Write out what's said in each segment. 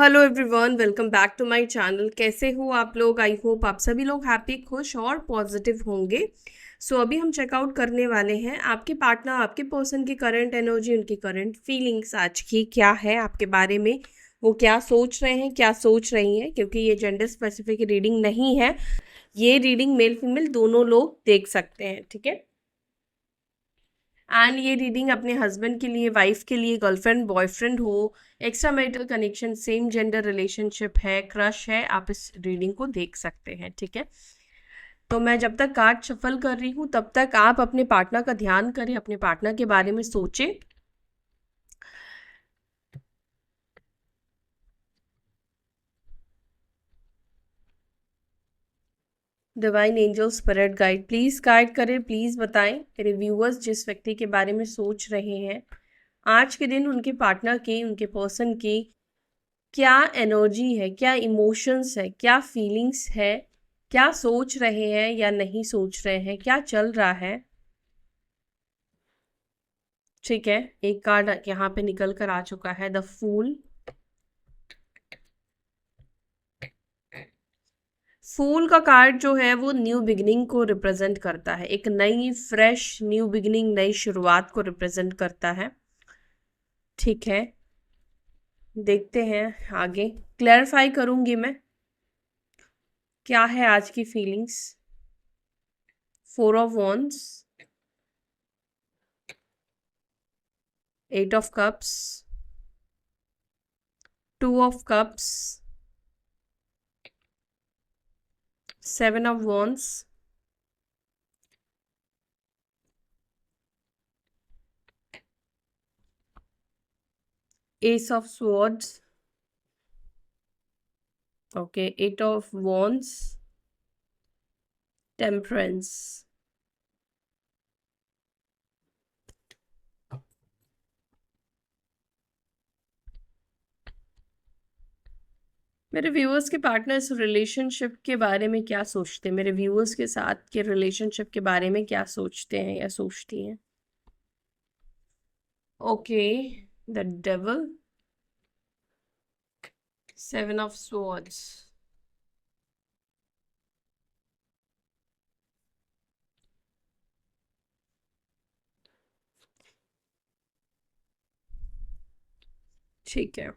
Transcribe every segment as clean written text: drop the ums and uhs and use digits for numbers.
Hello everyone, welcome back to my channel. कैसे हो आप लोग? आई होप आप सभी लोग हैप्पी, खुश और पॉजिटिव होंगे। अभी हम चेकआउट करने वाले हैं आपके पार्टनर, आपके पर्सन की करंट एनर्जी, उनकी करंट फीलिंग्स आज की क्या है आपके बारे में। वो क्या सोच रहे हैं, क्या सोच रही हैं, क्योंकि ये जेंडर स्पेसिफिक रीडिंग नहीं है। ये रीडिंग मेल फीमेल दोनों लोग देख सकते हैं, ठीक है। एंड ये रीडिंग अपने हस्बैंड के लिए, वाइफ के लिए, गर्लफ्रेंड बॉयफ्रेंड हो, extra marital connection, same gender relationship है, क्रश है, आप इस रीडिंग को देख सकते हैं, ठीक है। तो मैं जब तक कार्ड शफल कर रही हूँ तब तक आप अपने पार्टनर का ध्यान करें, अपने पार्टनर के बारे में सोचें। Divine angel spirit guide please guide करें, प्लीज बताएं मेरे व्यूअर्स जिस व्यक्ति के बारे में सोच रहे हैं आज के दिन उनके पार्टनर की, उनके पर्सन की क्या एनर्जी है, क्या इमोशंस है, क्या फीलिंग्स है, क्या सोच रहे हैं या नहीं सोच रहे हैं, क्या चल रहा है। ठीक है, एक कार्ड यहाँ पे निकल कर आ चुका है, द फूल। फूल का कार्ड जो है वो न्यू बिगिनिंग को रिप्रेजेंट करता है, एक नई फ्रेश न्यू बिगिनिंग, नई शुरुआत को रिप्रेजेंट करता है। ठीक है, देखते हैं आगे, क्लैरिफाई करूंगी मैं क्या है आज की feelings. 4 of wands, 8 of cups, 2 of cups, 7 of wands, Ace of Swords, okay, 8 of wands, temperance. मेरे व्यूअर्स के पार्टनर्स रिलेशनशिप के बारे में क्या सोचते हैं, मेरे व्यूअर्स के साथ के रिलेशनशिप के बारे में क्या सोचते हैं या सोचती हैं। Okay, the devil, 7 of Swords, ठीक है।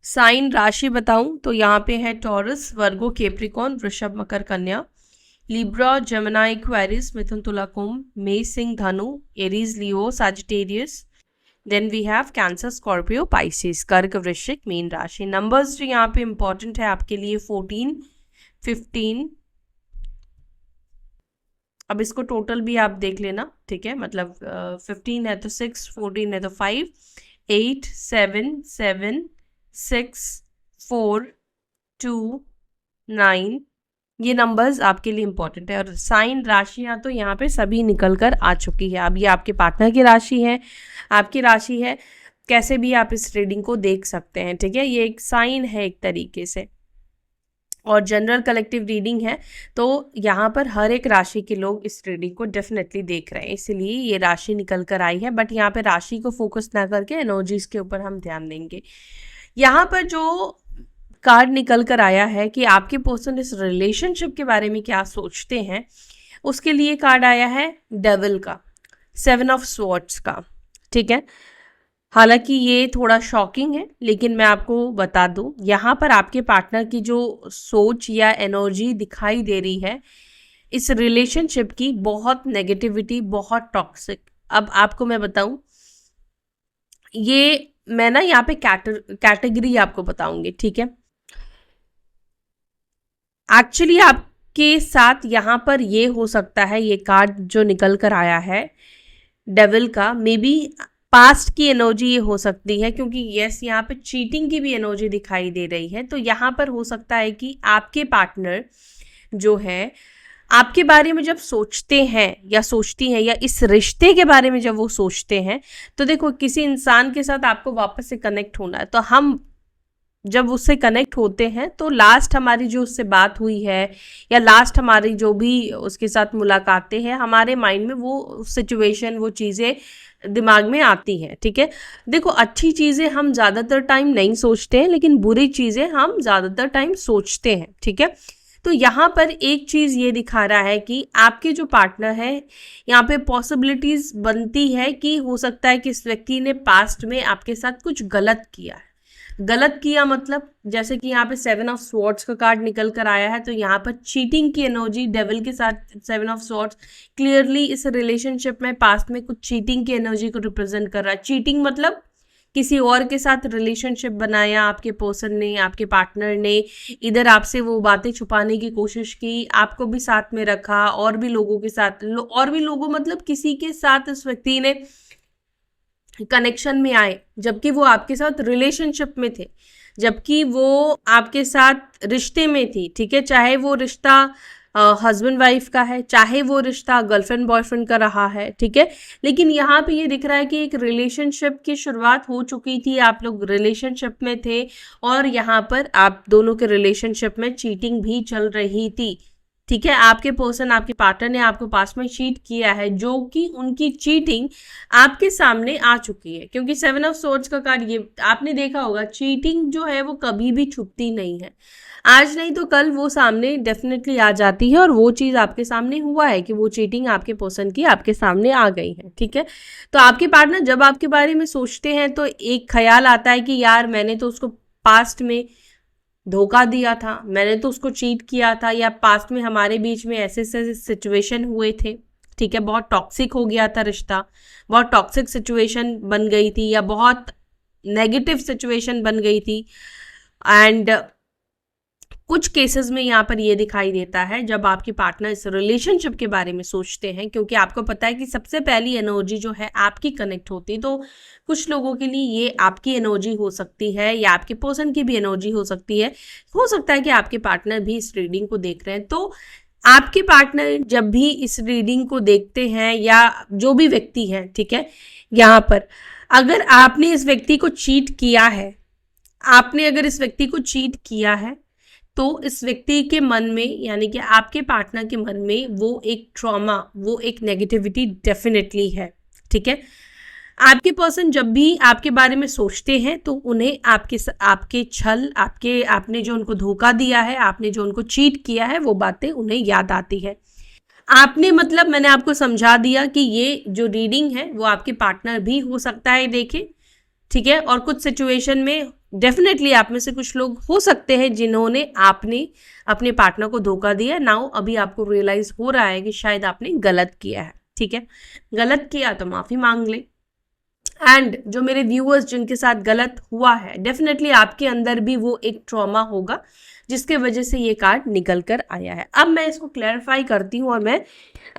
साइन राशि बताऊं तो यहाँ पे है टॉरस, वर्गो, कैप्रिकॉर्न, वृषभ, मकर, कन्या, लिब्रा, जेमिनी, एक्वेरियस, मिथुन, तुला, कुंभ, मेष, सिंह, धनु, Aries, Leo, Sagittarius. Then we have Cancer, Scorpio, Pisces, कर्क, वृश्चिक, मीन राशि। नंबर्स जो यहाँ पे इंपॉर्टेंट है आपके लिए 14, 15। अब इसको टोटल भी आप देख लेना, ठीक है। मतलब 15 है तो 6, 14 है तो 5, 8, 7, 7, 6, 4, 2, 9, ये नंबर्स आपके लिए इंपॉर्टेंट है। और साइन राशियां तो यहाँ पे सभी निकल कर आ चुकी है। अब ये आपके पार्टनर की राशि है, आपकी राशि है, कैसे भी आप इस रीडिंग को देख सकते हैं, ठीक है। ये एक साइन है एक तरीके से, और जनरल कलेक्टिव रीडिंग है, तो यहाँ पर हर एक राशि के लोग इस रीडिंग को डेफिनेटली देख रहे हैं, इसलिए ये राशि निकल कर आई है। बट यहाँ पे राशि को फोकस ना करके एनर्जीज के ऊपर हम ध्यान देंगे। यहाँ पर जो कार्ड निकल कर आया है कि आपके पर्सन इस रिलेशनशिप के बारे में क्या सोचते हैं, उसके लिए कार्ड आया है डेविल का, 7 ऑफ Swords का, ठीक है। हालांकि ये थोड़ा शॉकिंग है, लेकिन मैं आपको बता दूं, यहाँ पर आपके पार्टनर की जो सोच या एनर्जी दिखाई दे रही है इस रिलेशनशिप की, बहुत नेगेटिविटी, बहुत टॉक्सिक। अब आपको मैं बताऊं, ये मैं ना यहाँ पे कैटेगरी आपको बताऊंगी, ठीक है। एक्चुअली आपके साथ यहाँ पर ये हो सकता है, ये कार्ड जो निकल कर आया है डेविल का, मे बी पास्ट की एनर्जी ये हो सकती है, क्योंकि यस यहाँ पे चीटिंग की भी एनर्जी दिखाई दे रही है। तो यहाँ पर हो सकता है कि आपके पार्टनर जो है आपके बारे में जब सोचते हैं या सोचती हैं, या इस रिश्ते के बारे में जब वो सोचते हैं, तो देखो किसी इंसान के साथ आपको वापस से कनेक्ट होना है, तो हम जब उससे कनेक्ट होते हैं तो लास्ट हमारी जो उससे बात हुई है या लास्ट हमारी जो भी उसके साथ मुलाकातें हैं, हमारे माइंड में वो सिचुएशन, वो चीज़ें दिमाग में आती हैं। ठीक है, देखो अच्छी चीज़ें हम ज़्यादातर टाइम नहीं सोचते हैं, लेकिन बुरी चीज़ें हम ज़्यादातर टाइम सोचते हैं। ठीक है, तो यहाँ पर एक चीज़ ये दिखा रहा है कि आपके जो पार्टनर है, यहाँ पे पॉसिबिलिटीज बनती है कि हो सकता है कि इस व्यक्ति ने पास्ट में आपके साथ कुछ गलत किया है। गलत किया मतलब जैसे कि यहाँ पे 7 ऑफ स्वॉर्ड्स का कार्ड निकल कर आया है, तो यहाँ पर चीटिंग की एनर्जी, डेविल के साथ 7 ऑफ स्वॉर्ड्स क्लियरली इस रिलेशनशिप में पास्ट में कुछ चीटिंग की एनर्जी को रिप्रेजेंट कर रहा है। चीटिंग मतलब किसी और के साथ रिलेशनशिप बनाया आपके पर्सन ने, आपके पार्टनर ने, इधर आपसे वो बातें छुपाने की कोशिश की, आपको भी साथ में रखा, और भी लोगों के साथ, और भी लोगों मतलब किसी के साथ इस व्यक्ति ने कनेक्शन में आए जबकि वो आपके साथ रिलेशनशिप में थे, जबकि वो आपके साथ रिश्ते में थी। ठीक है, चाहे वो रिश्ता हस्बैंड वाइफ का है, चाहे वो रिश्ता गर्लफ्रेंड बॉयफ्रेंड का रहा है। ठीक है, लेकिन यहाँ पे ये दिख रहा है कि एक रिलेशनशिप की शुरुआत हो चुकी थी, आप लोग रिलेशनशिप में थे, और यहाँ पर आप दोनों के रिलेशनशिप में चीटिंग भी चल रही थी। ठीक है, आपके पर्सन, आपके पार्टनर ने आपको पास में चीट किया है, जो कि उनकी चीटिंग आपके सामने आ चुकी है, क्योंकि 7 ऑफ सोर्ड्स का कार्ड, ये आपने देखा होगा, चीटिंग जो है वो कभी भी छुपती नहीं है। आज नहीं तो कल वो सामने डेफिनेटली आ जाती है, और वो चीज़ आपके सामने हुआ है कि वो चीटिंग आपके पर्सन की आपके सामने आ गई है। ठीक है, तो आपके पार्टनर जब आपके बारे में सोचते हैं तो एक ख्याल आता है कि यार मैंने तो उसको पास्ट में धोखा दिया था, मैंने तो उसको चीट किया था, या पास्ट में हमारे बीच में ऐसे ऐसे सिचुएशन हुए थे। ठीक है, बहुत टॉक्सिक हो गया था रिश्ता, बहुत टॉक्सिक सिचुएशन बन गई थी, या बहुत नेगेटिव सिचुएशन बन गई थी। एंड कुछ केसेस में यहाँ पर ये दिखाई देता है जब आपके पार्टनर इस रिलेशनशिप के बारे में सोचते हैं, क्योंकि आपको पता है कि सबसे पहली एनर्जी जो है आपकी कनेक्ट होती, तो कुछ लोगों के लिए ये आपकी एनर्जी हो सकती है या आपके पर्सन की भी एनर्जी हो सकती है। हो सकता है कि आपके पार्टनर भी इस रीडिंग को देख रहे हैं, तो आपके पार्टनर जब भी इस रीडिंग को देखते हैं, या जो भी व्यक्ति है, ठीक है, यहाँ पर अगर आपने इस व्यक्ति को चीट किया है, आपने अगर इस व्यक्ति को चीट किया है, तो इस व्यक्ति के मन में, यानी कि आपके पार्टनर के मन में वो एक ट्रॉमा, वो एक नेगेटिविटी डेफिनेटली है। ठीक है, आपके पर्सन जब भी आपके बारे में सोचते हैं तो उन्हें आपके छल, आपने जो उनको धोखा दिया है, आपने जो उनको चीट किया है, वो बातें उन्हें याद आती है। आपने मतलब मैंने आपको समझा दिया कि ये जो रीडिंग है वो आपके पार्टनर भी हो सकता है देखे। ठीक है, और कुछ सिचुएशन में डेफिनेटली आप में से कुछ लोग हो सकते हैं जिन्होंने आपने अपने पार्टनर को धोखा दिया। नाउ अभी आपको रियलाइज हो रहा है कि शायद आपने गलत किया है। ठीक है, गलत किया तो माफी मांग ले। एंड जो मेरे व्यूअर्स जिनके साथ गलत हुआ है, डेफिनेटली आपके अंदर भी वो एक ट्रॉमा होगा जिसके वजह से ये कार्ड निकल कर आया है। अब मैं इसको क्लैरिफाई करती हूँ और मैं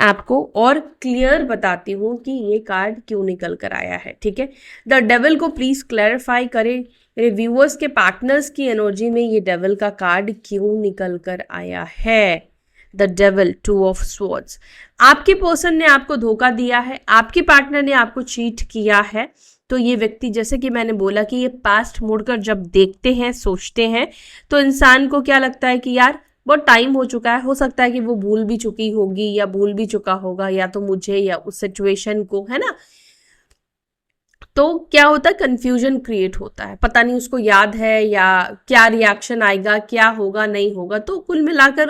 आपको और क्लियर बताती हूँ कि ये कार्ड क्यों निकल कर आया है। ठीक है, द डेविल को प्लीज क्लैरिफाई करें, मेरे व्यूअर्स के पार्टनर्स की एनर्जी में ये डेविल का कार्ड क्यों निकल कर आया है। द डेविल, 2 ऑफ स्वॉर्ड्स, आपके पर्सन ने आपको धोखा दिया है, आपके पार्टनर ने आपको चीट किया है, तो ये व्यक्ति, जैसे कि मैंने बोला कि ये पास्ट मुड़कर जब देखते हैं, सोचते हैं, तो इंसान को क्या लगता है कि यार बहुत टाइम हो चुका है, हो सकता है कि वो भूल भी चुकी होगी या भूल भी चुका होगा, या तो मुझे या उस सिचुएशन को, है ना। तो क्या होता है, कंफ्यूजन क्रिएट होता है, पता नहीं उसको याद है या क्या रिएक्शन आएगा, क्या होगा नहीं होगा। तो कुल मिलाकर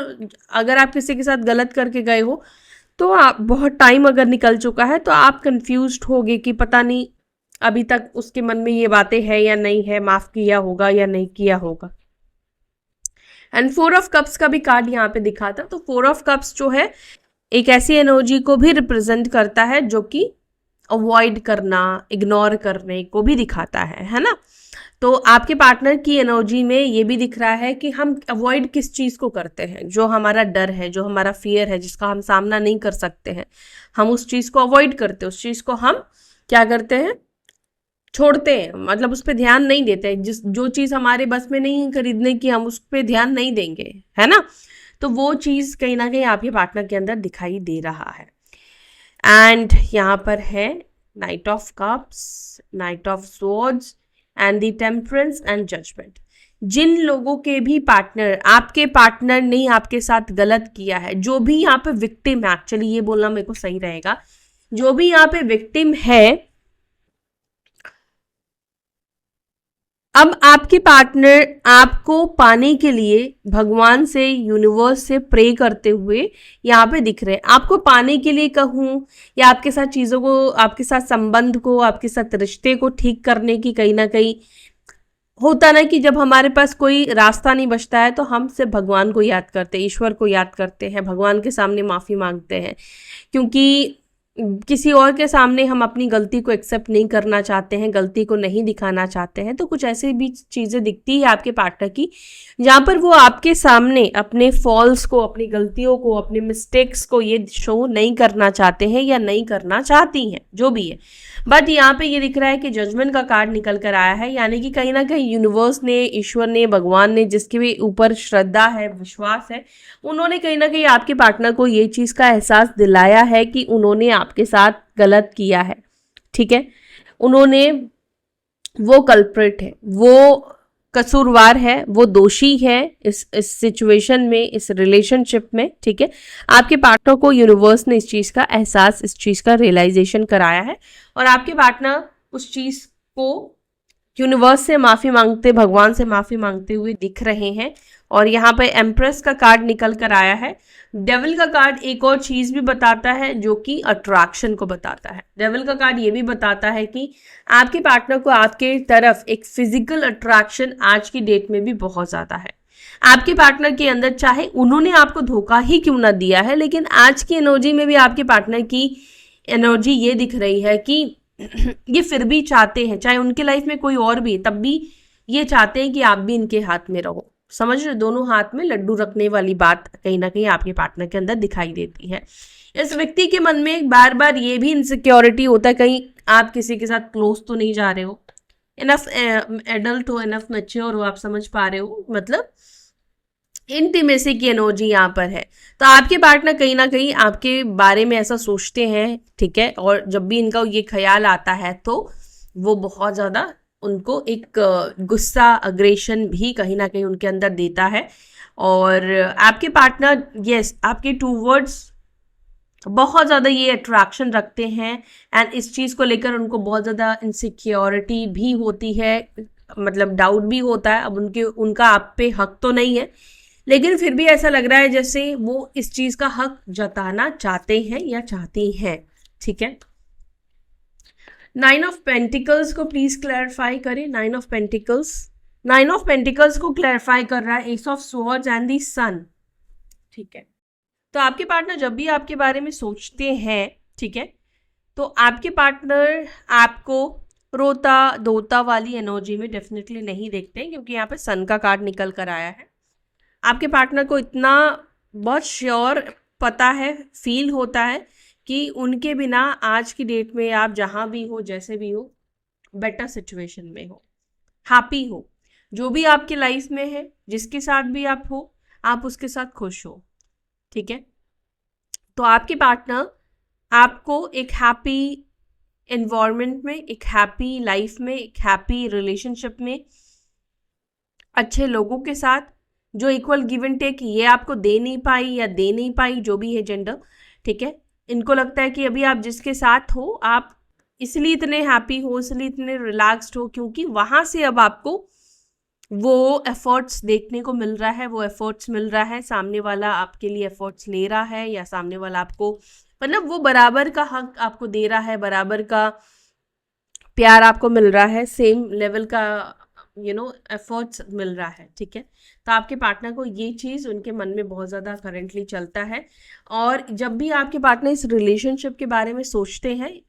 अगर आप किसी के साथ गलत करके गए हो तो आप बहुत टाइम अगर निकल चुका है तो आप कंफ्यूज्ड होगे कि पता नहीं अभी तक उसके मन में ये बातें है या नहीं है, माफ किया होगा या नहीं किया होगा। एंड 4 ऑफ कप्स का भी कार्ड यहाँ पे दिखा था, तो 4 ऑफ कप्स जो है एक ऐसी एनर्जी को भी रिप्रेजेंट करता है जो कि अवॉइड करना, इग्नोर करने को भी दिखाता है ना। तो आपके पार्टनर की एनर्जी में ये भी दिख रहा है कि हम अवॉइड किस चीज़ को करते हैं, जो हमारा डर है, जो हमारा फियर है, जिसका हम सामना नहीं कर सकते हैं, हम उस चीज़ को अवॉइड करते हैं, उस चीज़ को हम क्या करते हैं, छोड़ते हैं, मतलब उस पर ध्यान नहीं देते हैं। जो चीज़ हमारे बस में नहीं खरीदने की, हम उस पर ध्यान नहीं देंगे, है ना। तो वो चीज़ कहीं ना कहीं आपके पार्टनर के अंदर दिखाई दे रहा है। एंड यहाँ पर है knight of cups, knight of swords and the temperance and judgment. जिन लोगों के भी पार्टनर, आपके पार्टनर ने आपके साथ गलत किया है, जो भी यहाँ पे विक्टिम है, एक्चुअली ये बोलना मेरे को सही रहेगा, जो भी यहाँ पे विक्टिम है, अब आपके पार्टनर आपको पाने के लिए भगवान से, यूनिवर्स से प्रे करते हुए यहाँ पे दिख रहे हैं। आपको पाने के लिए कहूँ या आपके साथ चीज़ों को, आपके साथ संबंध को, आपके साथ रिश्ते को ठीक करने की, कहीं ना कहीं होता ना कि जब हमारे पास कोई रास्ता नहीं बचता है तो हम सिर्फ भगवान को याद करते हैं, ईश्वर को याद करते हैं, भगवान के सामने माफ़ी मांगते हैं, क्योंकि किसी और के सामने हम अपनी गलती को एक्सेप्ट नहीं करना चाहते हैं, गलती को नहीं दिखाना चाहते हैं। तो कुछ ऐसी भी चीज़ें दिखती है आपके पार्टनर की जहाँ पर वो आपके सामने अपने फॉल्स को, अपनी गलतियों को, अपने मिस्टेक्स को ये शो नहीं करना चाहते हैं या नहीं करना चाहती हैं, जो भी है। बट यहाँ पे ये दिख रहा है कि जजमेंट का कार्ड निकल कर आया है, यानी कि कहीं ना कहीं यूनिवर्स ने, ईश्वर ने, भगवान ने, जिसके भी ऊपर श्रद्धा है, विश्वास है, उन्होंने कहीं ना कहीं आपके पार्टनर को ये चीज़ का एहसास दिलाया है कि उन्होंने आपके साथ गलत किया है। ठीक है, उन्होंने, वो कल्प्रिट है, वो कसूरवार है, वो दोषी है इस सिचुएशन में, इस रिलेशनशिप में। ठीक है, आपके पार्टनर को यूनिवर्स ने इस चीज़ का एहसास, इस चीज़ का रियलाइजेशन कराया है और आपके पार्टनर उस चीज़ को यूनिवर्स से माफ़ी मांगते, भगवान से माफ़ी मांगते हुए दिख रहे हैं। और यहाँ पे एम्प्रेस का कार्ड निकल कर आया है। डेविल का कार्ड एक और चीज़ भी बताता है जो कि अट्रैक्शन को बताता है। डेविल का कार्ड ये भी बताता है कि आपके पार्टनर को आपके तरफ एक फिजिकल अट्रैक्शन आज की डेट में भी बहुत ज़्यादा है। आपके पार्टनर के अंदर, चाहे उन्होंने आपको धोखा ही क्यों ना दिया है, लेकिन आज की एनर्जी में भी आपके पार्टनर की एनर्जी ये दिख रही है कि ये फिर भी चाहते हैं, चाहे उनके लाइफ में कोई और भी, तब भी ये चाहते हैं कि आप भी इनके हाथ में रहो। समझ रहे, दोनों हाथ में लड्डू रखने वाली बात कहीं ना कहीं आपके पार्टनर के अंदर दिखाई देती है। इस व्यक्ति के मन में बार बार ये भी इनसिक्योरिटी होता है, कहीं आप किसी के साथ क्लोज तो नहीं जा रहे हो, इनफ एडल्ट हो, इनफ मैच्योर हो, आप समझ पा रहे हो, मतलब इंटीमेसी की एनर्जी यहाँ पर है। तो आपके पार्टनर कहीं ना कहीं आपके बारे में ऐसा सोचते हैं। ठीक है, और जब भी इनका ये ख्याल आता है तो वो बहुत ज़्यादा उनको एक गुस्सा, अग्रेशन भी कहीं ना कहीं उनके अंदर देता है। और आपके पार्टनर, यस, आपके टूवर्ड्स बहुत ज़्यादा ये अट्रैक्शन रखते हैं एंड इस चीज़ को लेकर उनको बहुत ज़्यादा इनसिक्योरिटी भी होती है, मतलब डाउट भी होता है। अब उनका आप पे हक तो नहीं है, लेकिन फिर भी ऐसा लग रहा है जैसे वो इस चीज़ का हक जताना चाहते हैं या चाहती हैं। ठीक है, 9 ऑफ पेंटिकल्स को प्लीज क्लैरिफाई करें। 9 ऑफ पेंटिकल्स, 9 ऑफ पेंटिकल्स को क्लैरिफाई कर रहा है ace of swords and the sun. ठीक है, तो आपके पार्टनर जब भी आपके बारे में सोचते हैं, ठीक है, तो आपके पार्टनर आपको रोता धोता वाली एनर्जी में डेफिनेटली नहीं देखते हैं, क्योंकि यहाँ पे सन का कार्ड निकल कर आया है। आपके पार्टनर को इतना बहुत श्योर पता है, फील होता है कि उनके बिना आज की डेट में आप जहाँ भी हो, जैसे भी हो, बेटर सिचुएशन में हो, हैप्पी हो, जो भी आपकी लाइफ में है, जिसके साथ भी आप हो, आप उसके साथ खुश हो। ठीक है, तो आपके पार्टनर आपको एक हैप्पी एनवायरनमेंट में, एक हैप्पी लाइफ में, एक हैप्पी रिलेशनशिप में, अच्छे लोगों के साथ, जो इक्वल गिव एंड टेक ये आपको दे नहीं पाई या दे नहीं पाई, जो भी है जेंडर, ठीक है, इनको लगता है कि अभी आप जिसके साथ हो, आप इसलिए इतने हैप्पी हो, इसलिए इतने रिलैक्स्ड हो, क्योंकि वहाँ से अब आपको वो एफर्ट्स देखने को मिल रहा है, वो एफर्ट्स मिल रहा है, सामने वाला आपके लिए एफर्ट्स ले रहा है, या सामने वाला आपको, मतलब वो बराबर का हक आपको दे रहा है, बराबर का प्यार आपको मिल रहा है, सेम लेवल का एफर्ट्स मिल रहा है। ठीक है, तो आपके पार्टनर को ये चीज़ उनके मन में बहुत ज़्यादा करंटली चलता है। और जब भी आपके पार्टनर इस रिलेशनशिप के बारे में सोचते हैं,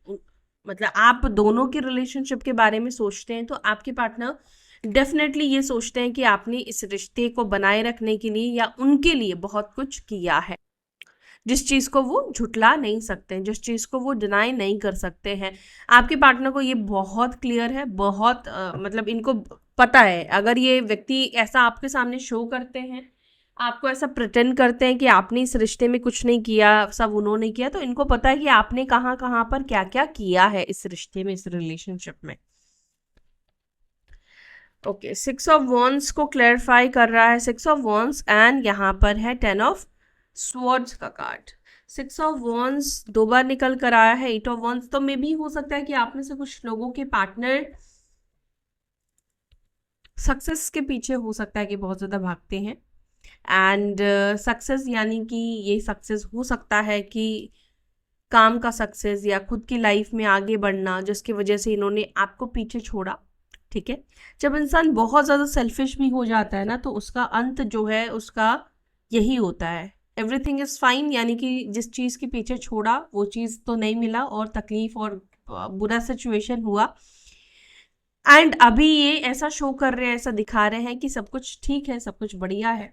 मतलब आप दोनों के रिलेशनशिप के बारे में सोचते हैं, तो आपके पार्टनर डेफिनेटली ये सोचते हैं कि आपने इस रिश्ते को बनाए रखने के लिए या उनके लिए बहुत कुछ किया है, जिस चीज़ को वो झुटला नहीं सकते हैं, जिस चीज़ को वो डिनाई नहीं कर सकते हैं। आपके पार्टनर को ये बहुत क्लियर है, बहुत मतलब इनको पता है, अगर ये व्यक्ति ऐसा आपके सामने शो करते हैं, आपको ऐसा प्रिटेंड करते हैं कि आपने इस रिश्ते में कुछ नहीं किया, सब उन्होंने किया, तो इनको पता है कि आपने कहाँ कहाँ पर क्या क्या किया है इस रिश्ते में, इस रिलेशनशिप में। ओके, 6 ऑफ वॉन्ड्स को क्लैरिफाई कर रहा है, 6 ऑफ वॉन्ड्स, एंड यहाँ पर है 10 ऑफ स्वॉर्ड्स का कार्ड। 6 ऑफ वॉन्ड्स 2 बार निकल कर आया है, 8 ऑफ वॉन्ड्स। तो मे भी हो सकता है कि आप में से कुछ लोगों के पार्टनर सक्सेस के पीछे हो सकता है कि बहुत ज़्यादा भागते हैं, एंड सक्सेस यानी कि ये सक्सेस हो सकता है कि काम का सक्सेस या खुद की लाइफ में आगे बढ़ना, जिसकी वजह से इन्होंने आपको पीछे छोड़ा। ठीक है, जब इंसान बहुत ज़्यादा सेल्फिश भी हो जाता है ना, तो उसका अंत जो है उसका यही होता है, एवरीथिंग इज़ फाइन, यानी कि जिस चीज़ के पीछे छोड़ा वो चीज़ तो नहीं मिला और तकलीफ और बुरा सिचुएशन हुआ। एंड अभी ये ऐसा शो कर रहे हैं, ऐसा दिखा रहे हैं कि सब कुछ ठीक है, सब कुछ बढ़िया है,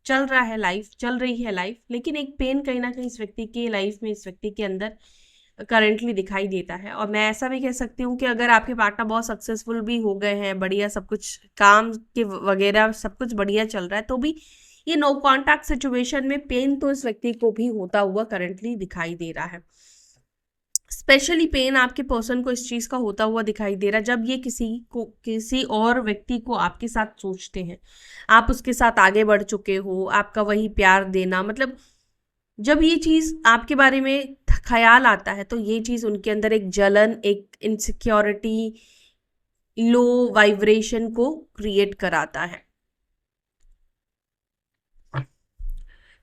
चल रहा है लाइफ, चल रही है लाइफ, लेकिन एक पेन कहीं ना कहीं इस व्यक्ति की लाइफ में, इस व्यक्ति के अंदर करेंटली दिखाई देता है। और मैं ऐसा भी कह सकती हूँ कि अगर आपके पार्टनर बहुत सक्सेसफुल भी हो गए हैं, बढ़िया सब कुछ काम के वगैरह सब कुछ बढ़िया चल रहा है, तो भी ये नो कॉन्टैक्ट सिचुएशन में पेन तो इस व्यक्ति को भी होता हुआ करंटली दिखाई दे रहा है। स्पेशली पेन आपके पर्सन को इस चीज़ का होता हुआ दिखाई दे रहा है जब ये किसी और व्यक्ति को आपके साथ सोचते हैं, आप उसके साथ आगे बढ़ चुके हो, आपका वही प्यार देना, मतलब जब ये चीज़ आपके बारे में ख्याल आता है तो ये चीज़ उनके अंदर एक जलन, एक इनसिक्योरिटी, लो वाइब्रेशन को क्रिएट कराता है।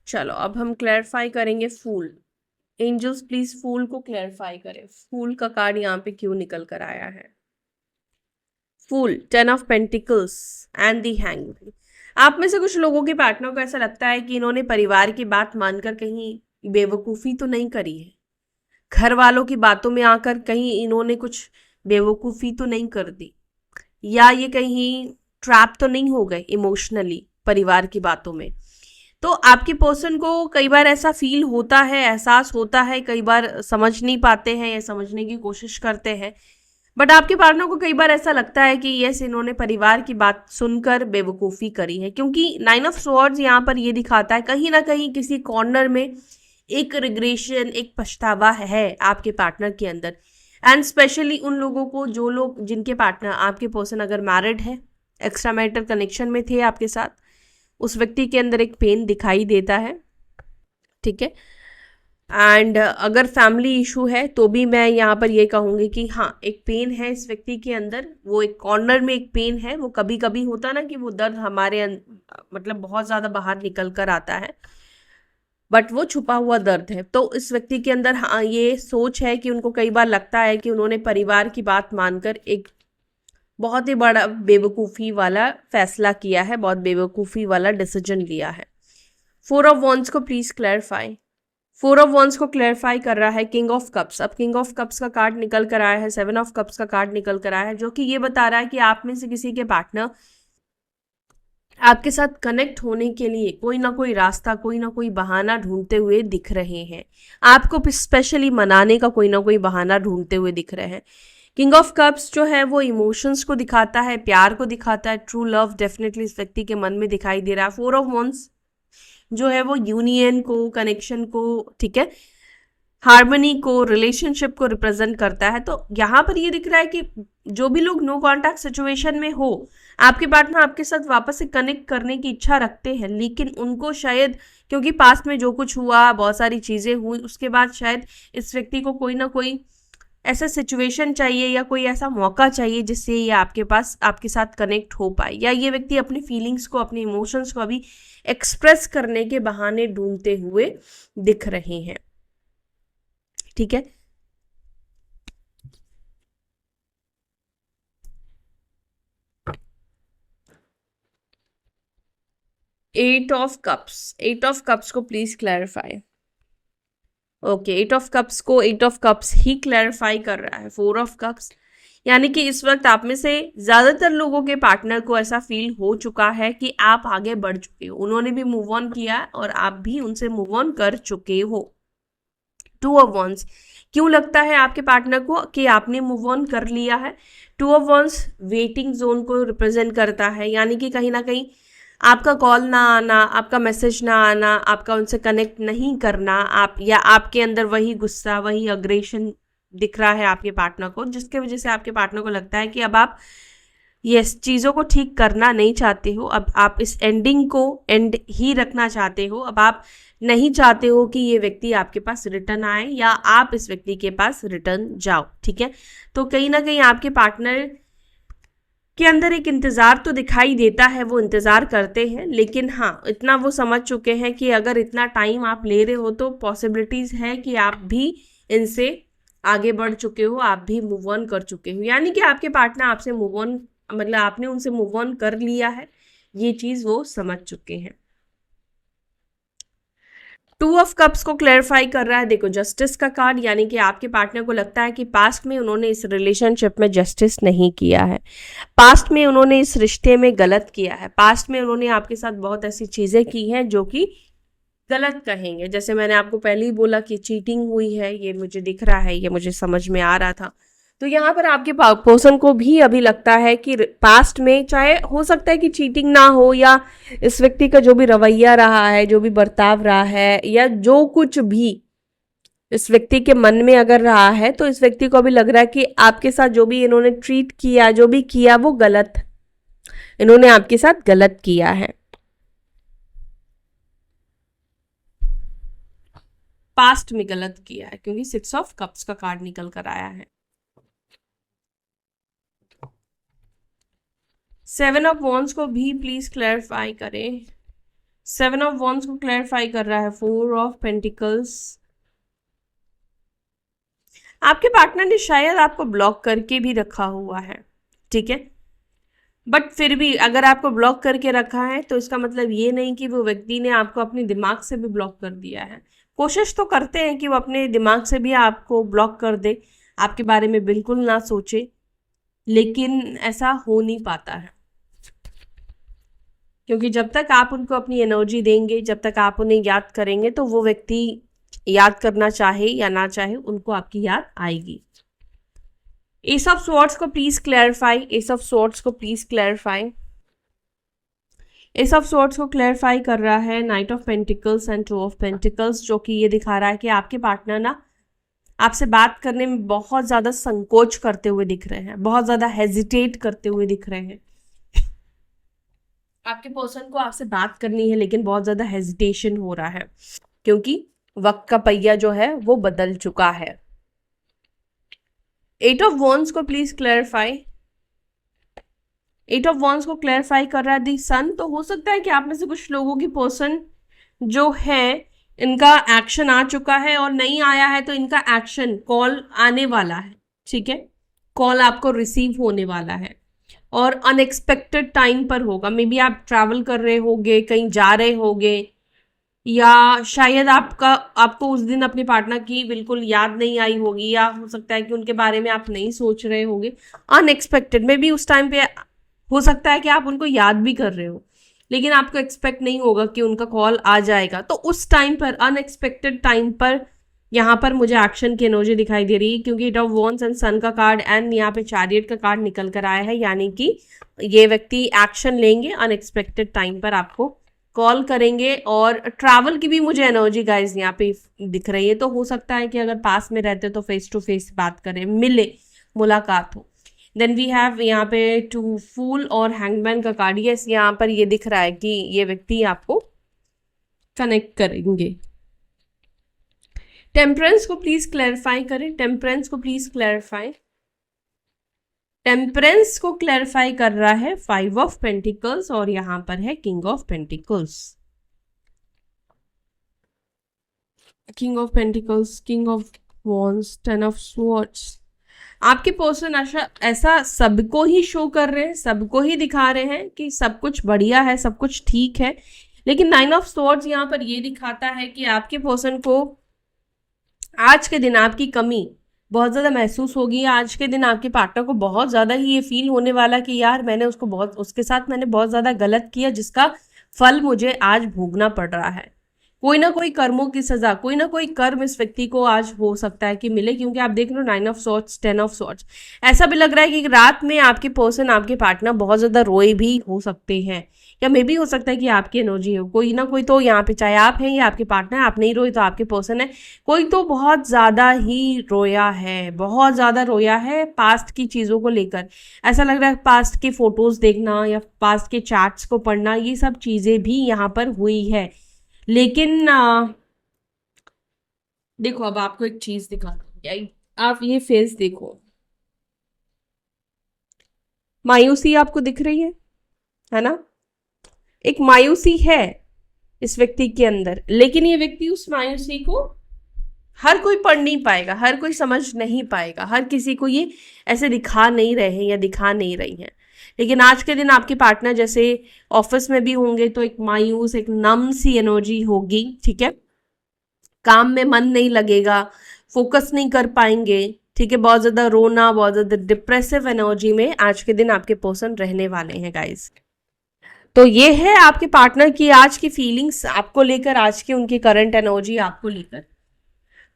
चलो अब हम क्लैरिफाई करेंगे फूल। एंजल्स प्लीज फूल को क्लैरिफाई करें, फूल का कार्ड यहाँ पे क्यों निकल कर आया है। फूल, 10 of pentacles and the hangman. आप में से कुछ लोगों के पार्टनर को ऐसा लगता है कि इन्होंने परिवार की बात मानकर कहीं बेवकूफ़ी तो नहीं करी है, घर वालों की बातों में आकर कहीं इन्होंने कुछ बेवकूफ़ी तो नहीं कर दी, या ये कहीं ट्रैप तो नहीं हो गए इमोशनली परिवार की बातों में। तो आपके पर्सन को कई बार ऐसा फील होता है, एहसास होता है, कई बार समझ नहीं पाते हैं या समझने की कोशिश करते हैं, बट आपके पार्टनर को कई बार ऐसा लगता है कि यस, इन्होंने परिवार की बात सुनकर बेवकूफ़ी करी है, क्योंकि 9 ऑफ स्वॉर्ड्स यहाँ पर ये दिखाता है कहीं ना कहीं किसी कॉर्नर में एक रिग्रेशन, एक पछतावा है आपके पार्टनर के अंदर। एंड स्पेशली उन लोगों को, जो लोग, जिनके पार्टनर, आपके पर्सन अगर मैरिड है, एक्स्ट्रा मैरिटल कनेक्शन में थे आपके साथ, उस व्यक्ति के अंदर एक पेन दिखाई देता है। ठीक है, एंड अगर फैमिली इशू है तो भी मैं यहाँ पर ये कहूँगी कि हाँ, एक पेन है इस व्यक्ति के अंदर, वो एक कॉर्नर में एक पेन है। वो कभी कभी होता ना कि वो दर्द हमारे मतलब बहुत ज़्यादा बाहर निकल कर आता है, बट वो छुपा हुआ दर्द है। तो इस व्यक्ति के अंदर हाँ, ये सोच है कि उनको कई बार लगता है कि उन्होंने परिवार की बात मानकर एक बहुत ही बड़ा बेवकूफ़ी वाला फैसला किया है, बहुत बेवकूफ़ी वाला डिसीजन लिया है। 4 ऑफ वॉन्ड्स को प्लीज़ क्लैरिफाई। 4 ऑफ वॉन्ड्स को क्लैरिफाई कर रहा है किंग ऑफ कप्स। अब किंग ऑफ कप्स का कार्ड निकल कर आया है, 7 ऑफ कप्स का कार्ड निकल कर आया है, जो कि ये बता रहा है कि आप में से किसी के पार्टनर आपके साथ कनेक्ट होने के लिए कोई ना कोई रास्ता, कोई ना कोई बहाना ढूंढते हुए दिख रहे हैं, आपको स्पेशली मनाने का कोई ना कोई बहाना ढूंढते हुए दिख रहे हैं। किंग ऑफ कप्स जो है वो इमोशंस को दिखाता है, प्यार को दिखाता है, ट्रू लव डेफिनेटली इस व्यक्ति के मन में दिखाई दे रहा है। 4 ऑफ वॉन्ड्स जो है वो यूनियन को, कनेक्शन को, ठीक है, हार्मनी को, रिलेशनशिप को रिप्रेजेंट करता है। तो यहाँ पर ये दिख रहा है कि जो भी लोग नो कॉन्टैक्ट सिचुएशन में हो, आपके पार्टनर आपके साथ वापस से कनेक्ट करने की इच्छा रखते हैं, लेकिन उनको शायद, क्योंकि पास्ट में जो कुछ हुआ, बहुत सारी चीज़ें हुई, उसके बाद शायद इस व्यक्ति को कोई ना कोई ऐसा सिचुएशन चाहिए या कोई ऐसा मौका चाहिए जिससे ये आपके पास, आपके साथ कनेक्ट हो पाए, या ये व्यक्ति अपनी फीलिंग्स को, अपने इमोशंस को अभी एक्सप्रेस करने के बहाने ढूंढते हुए दिख रहे हैं। ठीक है, एट ऑफ कप्स को please clarify. Okay, 8 of cups को 8 ऑफ कप्स ही क्लैरिफाई कर रहा है। 4 ऑफ कप्स यानी कि इस वक्त आप में से ज़्यादातर लोगों के पार्टनर को ऐसा फील हो चुका है कि आप आगे बढ़ चुके हो, उन्होंने भी मूव ऑन किया और आप भी उनसे मूव ऑन कर चुके हो। 2 ऑफ वॉन्ड्स, क्यों लगता है आपके पार्टनर को कि आपने मूव ऑन कर लिया है? 2 ऑफ वॉन्ड्स वेटिंग जोन को रिप्रेजेंट करता है, यानी कि कहीं ना कहीं आपका कॉल ना आना, आपका मैसेज ना आना, आपका उनसे कनेक्ट नहीं करना, आप या आपके अंदर वही गुस्सा, वही अग्रेशन दिख रहा है आपके पार्टनर को, जिसके वजह से आपके पार्टनर को लगता है कि अब आप यस, चीज़ों को ठीक करना नहीं चाहते हो, अब आप इस एंडिंग को एंड ही रखना चाहते हो। अब आप नहीं चाहते हो कि ये व्यक्ति आपके पास रिटर्न आए या आप इस व्यक्ति के पास रिटर्न जाओ, ठीक है। तो कहीं ना कहीं आपके पार्टनर के अंदर एक इंतज़ार तो दिखाई देता है, वो इंतज़ार करते हैं, लेकिन हाँ इतना वो समझ चुके हैं कि अगर इतना टाइम आप ले रहे हो तो पॉसिबिलिटीज़ है कि आप भी इनसे आगे बढ़ चुके हो, आप भी मूव ऑन कर चुके हो, यानी कि आपके पार्टनर आपसे मूव ऑन, मतलब आपने उनसे मूव ऑन कर लिया है, ये चीज़ वो समझ चुके हैं। टू ऑफ कप्स को क्लैरिफाई कर रहा है, देखो जस्टिस का कार्ड, यानी कि आपके पार्टनर को लगता है कि पास्ट में उन्होंने इस रिलेशनशिप में जस्टिस नहीं किया है, पास्ट में उन्होंने इस रिश्ते में गलत किया है, पास्ट में उन्होंने आपके साथ बहुत ऐसी चीज़ें की हैं जो कि गलत कहेंगे। जैसे मैंने आपको पहले ही बोला कि चीटिंग हुई है, ये मुझे दिख रहा है, ये मुझे समझ में आ रहा था। तो यहाँ पर आपके पर्सन को भी अभी लगता है कि पास्ट में चाहे हो सकता है कि चीटिंग ना हो, या इस व्यक्ति का जो भी रवैया रहा है, जो भी बर्ताव रहा है, या जो कुछ भी इस व्यक्ति के मन में अगर रहा है, तो इस व्यक्ति को अभी लग रहा है कि आपके साथ जो भी इन्होंने ट्रीट किया, जो भी किया वो गलत, इन्होंने आपके साथ गलत किया है, पास्ट में गलत किया है, क्योंकि 6 ऑफ कप्स का कार्ड निकल कर आया है। 7 ऑफ वॉन्ड्स को भी प्लीज क्लैरिफाई करें। 7 ऑफ वॉन्ड्स को क्लैरिफाई कर रहा है 4 ऑफ पेंटिकल्स। आपके पार्टनर ने शायद आपको ब्लॉक करके भी रखा हुआ है, ठीक है, बट फिर भी अगर आपको ब्लॉक करके रखा है तो इसका मतलब ये नहीं कि वो व्यक्ति ने आपको अपने दिमाग से भी ब्लॉक कर दिया है। कोशिश तो करते हैं कि वो अपने दिमाग से भी आपको ब्लॉक कर दे, आपके बारे में बिल्कुल ना सोचे, लेकिन ऐसा हो नहीं पाता है, क्योंकि जब तक आप उनको अपनी एनर्जी देंगे, जब तक आप उन्हें याद करेंगे, तो वो व्यक्ति याद करना चाहे या ना चाहे उनको आपकी याद आएगी। एस ऑफ स्वॉर्ड्स को please clarify, ace of swords को please clarify. Ace of swords को क्लैरिफाई कर रहा है knight of pentacles and 2 of pentacles, जो कि ये दिखा रहा है कि आपके पार्टनर ना आपसे बात करने में बहुत ज़्यादा संकोच करते हुए दिख रहे हैं, बहुत ज़्यादा हेजिटेट करते हुए दिख रहे हैं। आपके पर्सन को आपसे बात करनी है, लेकिन बहुत ज़्यादा हेजिटेशन हो रहा है, क्योंकि वक्त का पहिया जो है वो बदल चुका है। 8 ऑफ वॉन्ड्स को प्लीज क्लैरिफाई। 8 ऑफ वॉन्ड्स को क्लैरिफाई कर रहा है दी सन। तो हो सकता है कि आप में से कुछ लोगों की पर्सन जो है इनका एक्शन आ चुका है, और नहीं आया है तो इनका एक्शन कॉल आने वाला है, ठीक है, कॉल आपको रिसीव होने वाला है और अनएक्सपेक्टेड टाइम पर होगा। मे बी आप ट्रैवल कर रहे होगे, कहीं जा रहे होगे, या शायद आपको उस दिन अपने पार्टनर की बिल्कुल याद नहीं आई होगी, या हो सकता है कि उनके बारे में आप नहीं सोच रहे होगे। अनएक्सपेक्टेड मे बी उस टाइम पे हो सकता है कि आप उनको याद भी कर रहे हो, लेकिन आपको एक्सपेक्ट नहीं होगा कि उनका कॉल आ जाएगा। तो उस टाइम पर, अनएक्सपेक्टेड टाइम पर, यहाँ पर मुझे एक्शन की एनर्जी दिखाई दे रही है, क्योंकि 8 ऑफ वॉन्ड्स एंड सन का कार्ड एंड यहाँ पे चैरियट का कार्ड निकल कर आया है, यानी कि ये व्यक्ति एक्शन लेंगे, अनएक्सपेक्टेड टाइम पर आपको कॉल करेंगे। और ट्रैवल की भी मुझे एनर्जी गाइज यहाँ पे दिख रही है, तो हो सकता है कि अगर पास में रहते तो फेस टू फेस बात करें, मिले, मुलाकात हो। देन वी हैव यहाँ पे 2 फूल और हैंगमैन का कार्ड। यस, यहाँ पर ये दिख रहा है कि ये व्यक्ति आपको कनेक्ट करेंगे। टेम्परेंस को प्लीज क्लैरिफाई करें, टेम्परेंस को प्लीज क्लैरिफाई। टेम्परेंस को क्लैरिफाई कर रहा है 5 ऑफ पेंटिकल्स, और यहां पर है king of pentacles. King of pentacles, king of wands, 10 of swords. आपके पर्सन ऐसा सबको ही शो कर रहे हैं, सबको ही दिखा रहे हैं कि सब कुछ बढ़िया है, सब कुछ ठीक है, लेकिन 9 ऑफ स्वॉर्ड्स यहाँ पर ये दिखाता है कि आपके पर्सन को आज के दिन आपकी कमी बहुत ज़्यादा महसूस होगी। आज के दिन आपके पार्टनर को बहुत ज़्यादा ही ये फील होने वाला कि यार मैंने उसके साथ मैंने बहुत ज़्यादा गलत किया, जिसका फल मुझे आज भोगना पड़ रहा है। कोई ना कोई कर्मों की सजा, कोई ना कोई कर्म इस व्यक्ति को आज हो सकता है कि मिले, क्योंकि आप देख लो 9 ऑफ सॉर्ट्स, 10 ऑफ सॉर्ट्स। ऐसा भी लग रहा है कि रात में आपके पर्सन, आपके पार्टनर बहुत ज़्यादा रोए भी हो सकते हैं, या मे भी हो सकता है कि आपकी एनर्जी हो, कोई ना कोई तो यहाँ पे, चाहे आप हैं या आपके पार्टनर, आप नहीं रोए तो आपके पर्सन है, कोई तो बहुत ज़्यादा ही रोया है, बहुत ज़्यादा रोया है पास्ट की चीज़ों को लेकर। ऐसा लग रहा है पास्ट के फोटोज़ देखना या पास्ट के चैट्स को पढ़ना, ये सब चीज़ें भी यहाँ पर हुई है। लेकिन देखो अब आपको एक चीज़ दिखाती हूँ, आप ये फेस देखो, मायूसी आपको दिख रही है ना? एक मायूसी है इस व्यक्ति के अंदर, लेकिन ये व्यक्ति उस मायूसी को हर कोई पढ़ नहीं पाएगा, हर कोई समझ नहीं पाएगा, हर किसी को ये ऐसे दिखा नहीं रहे हैं या दिखा नहीं रही हैं। लेकिन आज के दिन आपके पार्टनर जैसे ऑफिस में भी होंगे तो एक मायूस, एक नम सी एनर्जी होगी, ठीक है? काम में मन नहीं लगेगा, फोकस नहीं कर पाएंगे, ठीक है? बहुत ज़्यादा रोना, बहुत ज़्यादा डिप्रेसिव एनर्जी में आज के दिन आपके पर्सन रहने वाले हैं गाइस। तो ये है आपके पार्टनर की आज की फीलिंग्स आपको लेकर, आज की उनकी करंट एनर्जी आपको लेकर।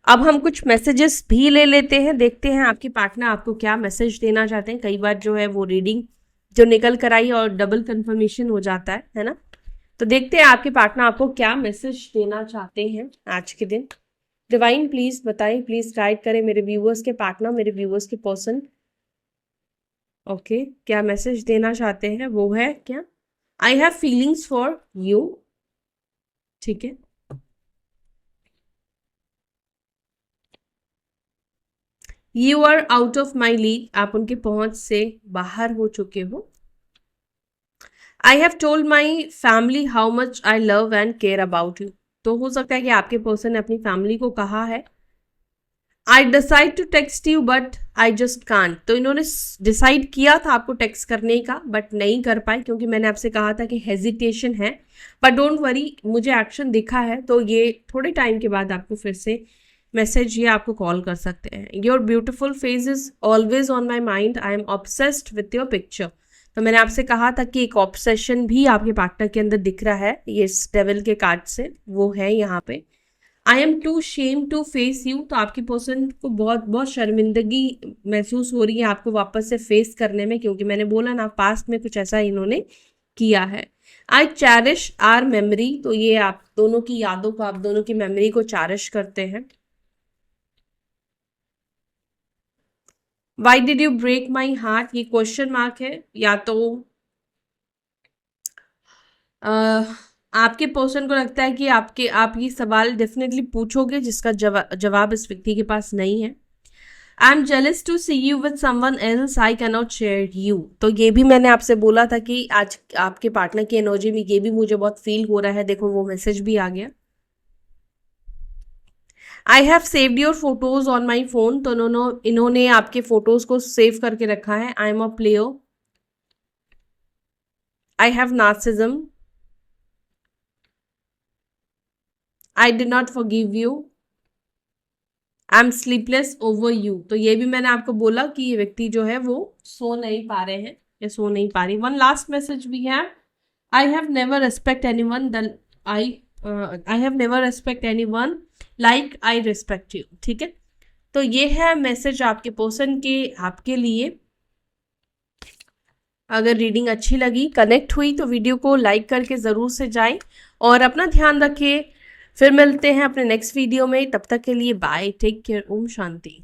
अब हम कुछ मैसेजेस भी ले लेते हैं, देखते हैं आपके पार्टनर आपको क्या मैसेज देना चाहते हैं। कई बार जो है वो रीडिंग जो निकल कर आई और डबल कंफर्मेशन हो जाता है ना? तो देखते हैं आपके पार्टनर आपको क्या मैसेज देना चाहते हैं आज के दिन। डिवाइन प्लीज बताएं, प्लीज गाइड करें मेरे व्यूअर्स के पार्टनर, मेरे व्यूअर्स के पर्सन। ओके, क्या मैसेज देना चाहते हैं वो है क्या? I have feelings for you, ठीक है? You are out of my league, आप उनके पहुंच से बाहर हो चुके हो। I have told my family how much I love and care about you, तो हो सकता है कि आपके पर्सन ने अपनी फैमिली को कहा है I decide to text you but I just can't, तो इन्होंने डिसाइड किया था आपको टेक्स्ट करने का बट नहीं कर पाए, क्योंकि मैंने आपसे कहा था कि हेजिटेशन है। बट डोंट वरी, मुझे एक्शन दिखा है, तो ये थोड़े टाइम के बाद आपको फिर से मैसेज ये आपको कॉल कर सकते हैं। Your beautiful face is always on my mind, I am obsessed with your picture, तो मैंने आपसे कहा था कि एक ऑब्सेशन भी आपके पार्टनर के अंदर दिख रहा है, ये इस डेविल के कार्ड से वो है यहाँ पे। I am too shame to face you, तो आपकी पर्सन को बहुत बहुत शर्मिंदगी महसूस हो रही है आपको वापस से फेस करने में, क्योंकि मैंने बोला ना पास्ट में कुछ ऐसा इन्होंने किया है। आई चैरिश आर मेमोरी, तो ये आप दोनों की यादों को, आप दोनों की मेमोरी को चैरिश करते हैं। Why did you break my heart, ये क्वेश्चन मार्क है, या तो आपके पर्सन को लगता है कि आप ये सवाल डेफिनेटली पूछोगे जिसका जवाब इस व्यक्ति के पास नहीं है। I am jealous to see you with someone else, I can not share you, तो ये भी मैंने आपसे बोला था कि आज आपके पार्टनर की एनर्जी में ये भी मुझे बहुत फील हो रहा है। देखो वो मैसेज भी आ गया। I have saved your photos on my phone, तो इन्होंने आपके फोटोज को सेव करके रखा है। I am a player, I have narcissism, I did not forgive you, I am sleepless over you, तो ये भी मैंने आपको बोला कि ये व्यक्ति जो है वो सो नहीं पा रहे हैं या सो नहीं पा रही। वन लास्ट मैसेज भी है, I have never respect anyone I have never respect anyone like I respect you, ठीक है? तो ये है मैसेज आपके पर्सन के आपके लिए। अगर रीडिंग अच्छी लगी, कनेक्ट हुई, तो वीडियो को लाइक करके ज़रूर से जाएं और अपना ध्यान रखें। फिर मिलते हैं अपने नेक्स्ट वीडियो में, तब तक के लिए bye, take care, Om Shanti.